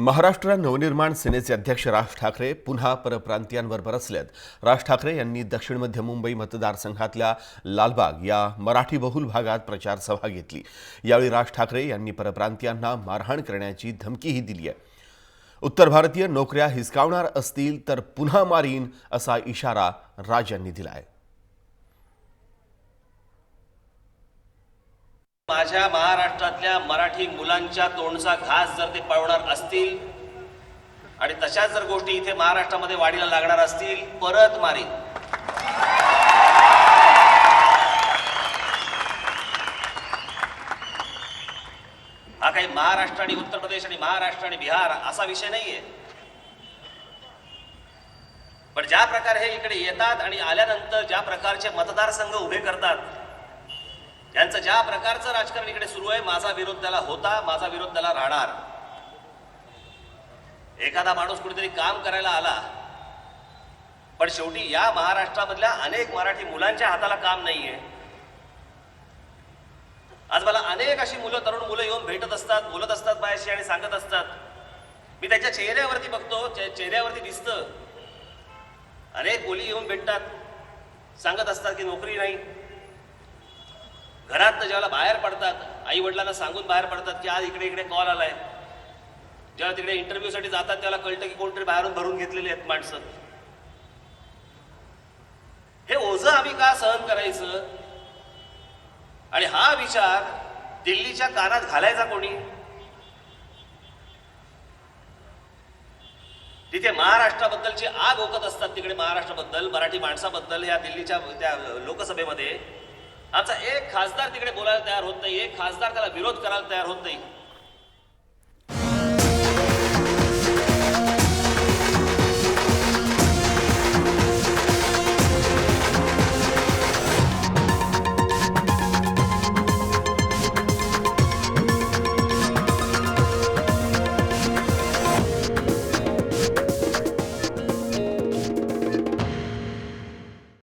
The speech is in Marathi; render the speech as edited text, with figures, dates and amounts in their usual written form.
महाराष्ट्र नवनिर्माण सेनेचे अध्यक्ष राज ठाकरे पुन्हा परप्रांतीयांवर बरसलेत। राज ठाकरे यांनी दक्षिण मध्य मुंबई मतदारसंघातल्या लालबाग या मराठी बहुल भागात प्रचार सभा घेतली। यावेळी राज ठाकरे यांनी परप्रांतीयांना मारहाण करण्याची धमकीही दिली आहे। उत्तर भारतीय नोकऱ्या हिसकावणार असतील तर पुन्हा मारीन असा इशारा राज यांनी दिला आहे। माझ्या महाराष्ट्रातल्या मराठी मुलांच्या तोंडचा घास जर ते पळवणार असतील आणि तशाच जर गोष्टी इथे महाराष्ट्रामध्ये वाढीला लागणार असतील परत मारी। हा काही महाराष्ट्र आणि उत्तर प्रदेश आणि महाराष्ट्र आणि बिहार असा विषय नाहीये, पण ज्या प्रकारे हे इकडे येतात आणि आल्यानंतर ज्या प्रकारचे मतदारसंघ उभे करतात, यांचं ज्या प्रकारचं राजकारण इकडे सुरू आहे, माझा विरोध त्याला होता, माझा विरोध त्याला राहणार। एखादा माणूस कुठेतरी काम करायला आला, पण शेवटी या महाराष्ट्रामधल्या अनेक मराठी मुलांच्या हाताला काम नाहीये। आज मला अनेक अशी तरुण मुलं येऊन भेटत असतात, बोलत असतात माझ्याशी आणि सांगत असतात, मी त्याच्या चेहऱ्यावरती बघतो, चेहऱ्यावरती दिसतं, अनेक मुली येऊन भेटतात, सांगत असतात की नोकरी नाही। घरात जेव्हा बाहेर पडतात, आई वडिलांना सांगून बाहेर पडतात की आज इकडे इकडे कॉल आलाय। जेव्हा तिकडे इंटरव्ह्यू साठी जातात त्याला कळतं की कोणतरी बाहेरून भरून घेतलेले आहेत माणसं। हे ओझं आम्ही का सहन करायचं? आणि हा विचार दिल्लीच्या कानात घालायचा कोणी? तिथे महाराष्ट्राबद्दलची आग ओकत असतात, तिकडे महाराष्ट्राबद्दल, मराठी माणसाबद्दल या दिल्लीच्या त्या लोकसभेमध्ये आमचा एक खासदार तिकडे बोलायला तयार होत नाही, एक खासदार त्याला विरोध करायला तयार होत नाही।